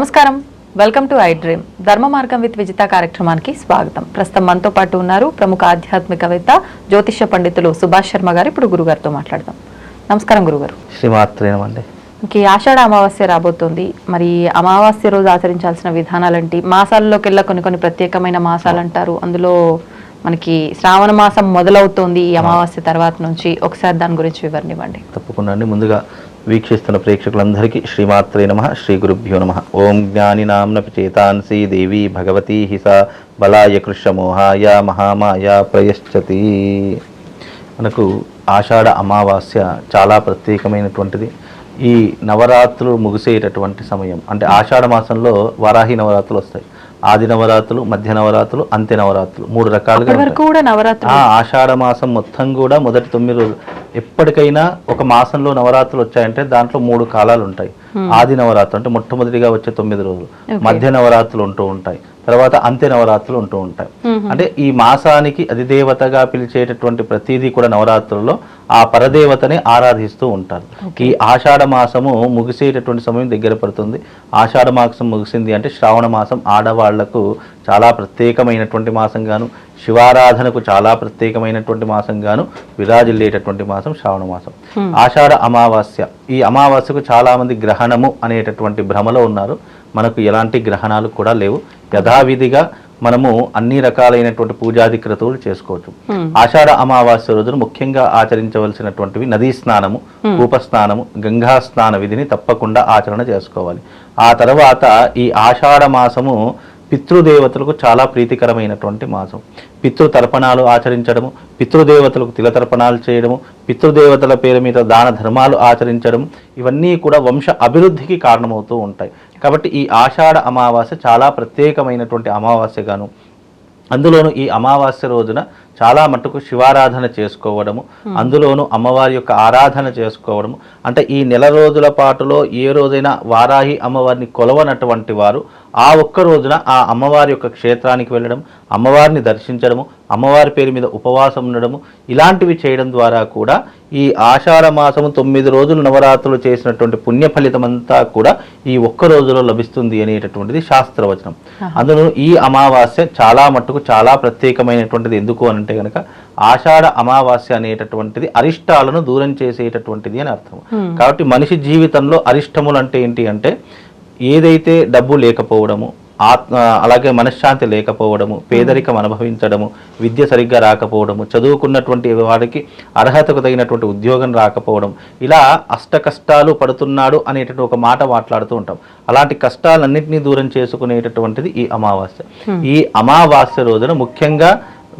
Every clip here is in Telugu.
నమస్కారం, వెల్కమ్ టు ఐ డ్రీమ్. ధర్మ మార్గం విత్ విజిత కార్యక్రమానికి స్వాగతం. ప్రస్తుతం మనతో పాటు ఉన్నారు ప్రముఖ ఆధ్యాత్మికవేత్త, జ్యోతిష్య పండితులు సుభాష్ శర్మ గారు. ఇప్పుడు గురుగారితో మాట్లాడదాం. నమస్కారం గురుగారు. శ్రీమాత్రేనమండి. ఇంక ఆషాఢ అమావాస్య రాబోతోంది. మరి అమావాస్య రోజు ఆచరించాల్సిన విధానాలంటి, మాసాల్లోకి వెళ్ళా కొన్ని ప్రత్యేకమైన మాసాలు అంటారు. అందులో మనకి శ్రావణ మాసం మొదలవుతోంది ఈ అమావాస్య తర్వాత నుంచి. ఒకసారి దాని గురించి వివరణ ఇవ్వండి. తప్పకుండా అండి. ముందుగా వీక్షిస్తున్న ప్రేక్షకులందరికీ శ్రీమాత్రే నమః, శ్రీ గురుభ్యో నమః. ఓం జ్ఞాని నామ్నపి చేతాంసి దేవి భగవతి హిస బలాయ కృష్ణమోహాయ మహామాయ ప్రయశ్చతి. మనకు ఆషాఢ అమావాస్య చాలా ప్రత్యేకమైనటువంటిది. ఈ నవరాత్రులు ముగిసేటటువంటి సమయం, అంటే ఆషాఢ మాసంలో వారాహి నవరాత్రులు వస్తాయి. ఆది నవరాత్రులు, మధ్య నవరాత్రులు, అంత్య నవరాత్రులు, 3 రకాలుగా. ఆషాఢ మాసం మొత్తం కూడా మొదటి 9 రోజులు. ఎప్పటికైనా ఒక మాసంలో నవరాత్రులు వచ్చాయంటే దాంట్లో 3 కాలాలు ఉంటాయి. ఆది నవరాత్రులు అంటే మొట్టమొదటిగా వచ్చే 9 రోజులు, మధ్య నవరాత్రులు ఉంటూ ఉంటాయి, తర్వాత అంత్య నవరాత్రులు ఉంటూ ఉంటాయి. అంటే ఈ మాసానికి అధిదేవతగా పిలిచేటటువంటి ప్రతిదీ కూడా నవరాత్రుల్లో ఆ పరదేవతని ఆరాధిస్తూ ఉంటారు. ఈ ఆషాఢ మాసము ముగిసేటటువంటి సమయం దగ్గర పడుతుంది. ఆషాఢ మాసం ముగిసింది అంటే శ్రావణ మాసం ఆడవాళ్లకు చాలా ప్రత్యేకమైనటువంటి మాసంగాను, శివారాధనకు చాలా ప్రత్యేకమైనటువంటి మాసంగాను విరాజిల్లేటటువంటి మాసం శ్రావణ మాసం. ఆషాఢ అమావాస్య, ఈ అమావాస్యకు చాలా మంది గ్రహణము అనేటటువంటి భ్రమలో ఉన్నారు. మనకు ఎలాంటి గ్రహణాలు కూడా లేవు. యథావిధిగా మనము అన్ని రకాలైనటువంటి పూజాది క్రతువులు చేసుకోవచ్చు. ఆషాఢ అమావాస్య రోజున ముఖ్యంగా ఆచరించవలసినటువంటివి నదీ స్నానము, కూప స్నానము, గంగా స్నాన విధిని తప్పకుండా ఆచరణ చేసుకోవాలి. ఆ తర్వాత ఈ ఆషాఢ మాసము పితృదేవతలకు చాలా ప్రీతికరమైనటువంటి మాసం. పితృతర్పణాలు ఆచరించడము, పితృదేవతలకు తిలతర్పణాలు చేయడము, పితృదేవతల పేరు మీద దాన ధర్మాలు ఆచరించడం, ఇవన్నీ కూడా వంశ అభివృద్ధికి కారణమవుతూ ఉంటాయి. కాబట్టి ఈ ఆషాఢ అమావాస్య చాలా ప్రత్యేకమైనటువంటి అమావాస్యగాను, అందులోనూ ఈ అమావాస్య రోజున చాలా మట్టుకు శివారాధన చేసుకోవడము, అందులోనూ అమ్మవారి యొక్క ఆరాధన చేసుకోవడము. అంటే ఈ నెల రోజుల పాటులో ఏ రోజైనా వారాహి అమ్మవారిని కొలవనటువంటి వారు ఆ ఒక్క రోజున ఆ అమ్మవారి యొక్క క్షేత్రానికి వెళ్ళడం, అమ్మవారిని దర్శించడము, అమ్మవారి పేరు మీద ఉపవాసం ఉండడము, ఇలాంటివి చేయడం ద్వారా కూడా ఈ ఆషాఢ మాసము 9 రోజులు నవరాత్రులు చేసినటువంటి పుణ్య ఫలితం అంతా కూడా ఈ ఒక్క రోజులో లభిస్తుంది అనేటటువంటిది శాస్త్రవచనం. అందులో ఈ అమావాస్య చాలా మట్టుకు చాలా ప్రత్యేకమైనటువంటిది. ఎందుకు అని అంటే కనుక ఆషాఢ అమావాస్య అనేటటువంటిది అరిష్టాలను దూరం చేసేటటువంటిది అని అర్థం. కాబట్టి మనిషి జీవితంలో అరిష్టములు అంటే ఏంటి అంటే, ఏదైతే డబ్బు లేకపోవడము, అలాగే మనశ్శాంతి లేకపోవడము, పేదరికం అనుభవించడము, విద్య సరిగ్గా రాకపోవడము, చదువుకున్నటువంటి వారికి అర్హతకు తగినటువంటి ఉద్యోగం రాకపోవడం, ఇలా అష్ట కష్టాలు పడుతున్నాడు అనేటటువంటి ఒక మాట మాట్లాడుతూ ఉంటాం. అలాంటి కష్టాలన్నింటినీ దూరం చేసుకునేటటువంటిది ఈ అమావాస్య. ఈ అమావాస్య రోజున ముఖ్యంగా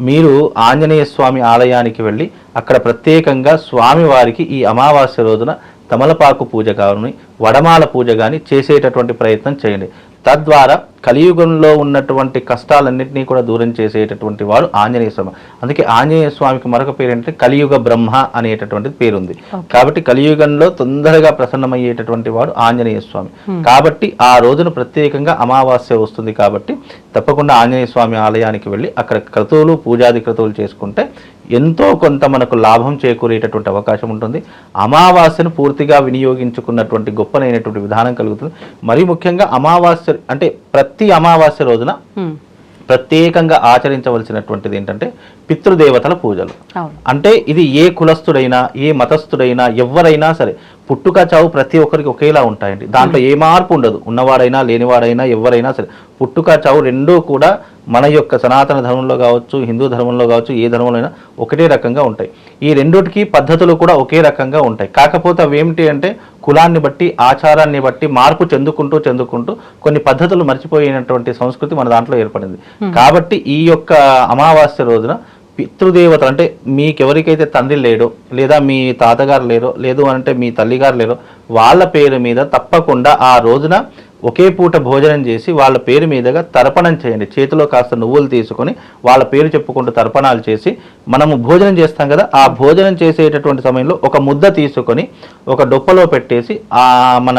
మీరు ఆంజనేయ స్వామి ఆలయానికి వెళ్ళి అక్కడ ప్రత్యేకంగా స్వామివారికి ఈ అమావాస్య రోజున తమలపాకు పూజ కానీ, వడమాల పూజ కానీ చేసేటటువంటి ప్రయత్నం చేయండి. తద్వారా కలియుగంలో ఉన్నటువంటి కష్టాలన్నింటినీ కూడా దూరం చేసేటటువంటి వాడు ఆంజనేయ స్వామి. అందుకే ఆంజనేయ స్వామికి మరొక పేరు ఏంటంటే కలియుగ బ్రహ్మ అనేటటువంటి పేరుంది. కాబట్టి కలియుగంలో తొందరగా ప్రసన్నమయ్యేటటువంటి వాడు ఆంజనేయ స్వామి. కాబట్టి ఆ రోజున ప్రత్యేకంగా అమావాస్య వస్తుంది కాబట్టి తప్పకుండా ఆంజనేయ స్వామి ఆలయానికి వెళ్ళి అక్కడ క్రతువులు, పూజాది క్రతువులు చేసుకుంటే ఎంతో కొంత మనకు లాభం చేకూరేటటువంటి అవకాశం ఉంటుంది. అమావాస్యను పూర్తిగా వినియోగించుకున్నటువంటి గొప్పనైనటువంటి విధానం కలుగుతుంది. మరి ముఖ్యంగా అమావాస్య అంటే ప్రతి అమావాస్య రోజున ప్రత్యేకంగా ఆచరించవలసినటువంటిది ఏంటంటే పితృదేవతల పూజలు. అంటే ఇది ఏ కులస్థుడైనా, ఏ మతస్థుడైనా, ఎవరైనా సరే పుట్టుక చావు ప్రతి ఒక్కరికి ఒకేలా ఉంటాయండి. దాంట్లో ఏ మార్పు ఉండదు. ఉన్నవాడైనా లేనివాడైనా ఎవరైనా సరే పుట్టుక చావు రెండూ కూడా మన యొక్క సనాతన ధర్మంలో కావచ్చు, హిందూ ధర్మంలో కావచ్చు, ఏ ధర్మంలో అయినా ఒకటే రకంగా ఉంటాయి. ఈ రెండిటికి పద్ధతులు కూడా ఒకే రకంగా ఉంటాయి. కాకపోతే అవి ఏమిటి అంటే కులాన్ని బట్టి, ఆచారాన్ని బట్టి మార్పు చెందుకుంటూ కొన్ని పద్ధతులు మర్చిపోయినటువంటి సంస్కృతి మన దాంట్లో ఏర్పడింది. కాబట్టి ఈ యొక్క అమావాస్య రోజున పితృదేవతలు అంటే మీకెవరికైతే తండ్రి లేడో, లేదా మీ తాతగారు లేరో, లేదు అంటే మీ తల్లిగారు లేరో, వాళ్ళ పేరు మీద తప్పకుండా ఆ రోజున ఒకే పూట భోజనం చేసి వాళ్ళ పేరు మీదుగా తర్పణం చేయండి. చేతిలో కాస్త నువ్వులు తీసుకొని వాళ్ళ పేరు చెప్పుకుంటూ తర్పణాలు చేసి మనము భోజనం చేస్తాం కదా, ఆ భోజనం చేసేటటువంటి సమయంలో ఒక ముద్ద తీసుకొని ఒక డొప్పలో పెట్టేసి ఆ మన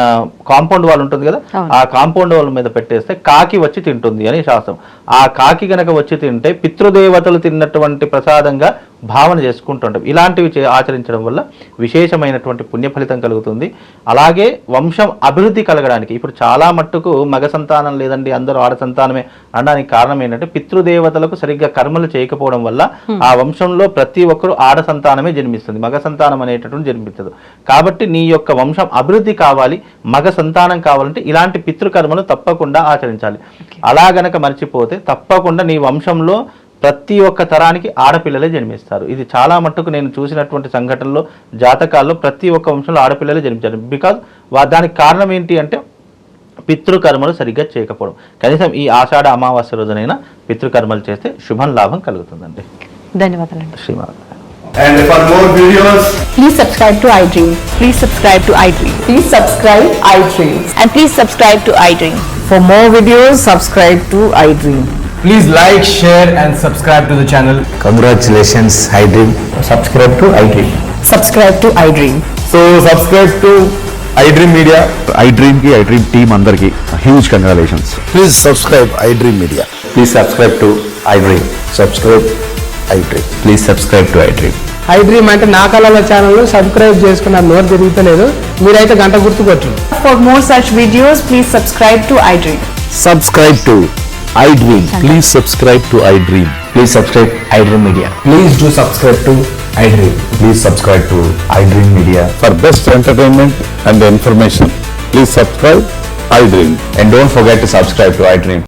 కాంపౌండ్ వాల్ ఉంటుంది కదా, ఆ కాంపౌండ్ వాల్ మీద పెట్టేస్తే కాకి వచ్చి తింటుంది అని శాస్త్రం. ఆ కాకి గనక వచ్చి తింటే పితృదేవతలు తిన్నటువంటి ప్రసాదంగా భావన చేసుకుంటుంటాం. ఇలాంటివి ఆచరించడం వల్ల విశేషమైనటువంటి పుణ్య ఫలితం కలుగుతుంది. అలాగే వంశం అభివృద్ధి కలగడానికి ఇప్పుడు చాలా మట్టుకు మగ సంతానం లేదండి, అందరూ ఆడ సంతానమే అనడానికి కారణం ఏంటంటే పితృదేవతలకు సరిగ్గా కర్మలు చేయకపోవడం వల్ల ఆ వంశంలో ప్రతి ఒక్కరు ఆడ సంతానమే జన్మిస్తుంది, మగ సంతానం అనేటటువంటి జన్మించదు. కాబట్టి నీ యొక్క వంశం అభివృద్ధి కావాలి, మగ సంతానం కావాలంటే ఇలాంటి పితృకర్మలు తప్పకుండా ఆచరించాలి. అలా గనక మర్చిపోతే తప్పకుండా నీ వంశంలో ప్రతి ఒక్క తరానికి ఆడపిల్లలే జన్మిస్తారు. ఇది చాలా మట్టుకు నేను చూసినటువంటి సంఘటనలో జాతకాల్లో ప్రతి ఒక్క వంశంలో ఆడపిల్లలే జన్మించారు. బికాజ్ దానికి కారణం ఏంటి అంటే పితృకర్మలు సరిగ్గా చేయకపోవడం. కనీసం ఈ ఆషాఢ అమావాస్య రోజునైనా పితృకర్మలు చేస్తే శుభం లాభం కలుగుతుందండి. ధన్యవాదాలండి. Srimata. And for more videos, Please subscribe to iDream. Please subscribe to iDream. Please subscribe iDream. And please subscribe to iDream. For more videos, subscribe to iDream. please like, share and subscribe to the channel. Congratulations, iDream. Subscribe to iDream. Subscribe to iDream. So subscribe to iDream Media. iDream ki iDream team andarki huge congratulations. Please subscribe iDream Media. Please subscribe to iDream. Subscribe iDream. Please subscribe to iDream. iDream అంటే నా కళల ఛానల్ సబ్స్క్రైబ్ చేసుకున్న నోరు తిరుగుతలేదు, మీరైతే గంట గుర్తుకొచ్చు. For more such videos, please subscribe to iDream. Subscribe to iDream. Please subscribe to iDream. Please subscribe iDream Media. Please do subscribe to iDream. Please subscribe to iDream Media. For best entertainment and information, please subscribe iDream. And don't forget to subscribe to iDream.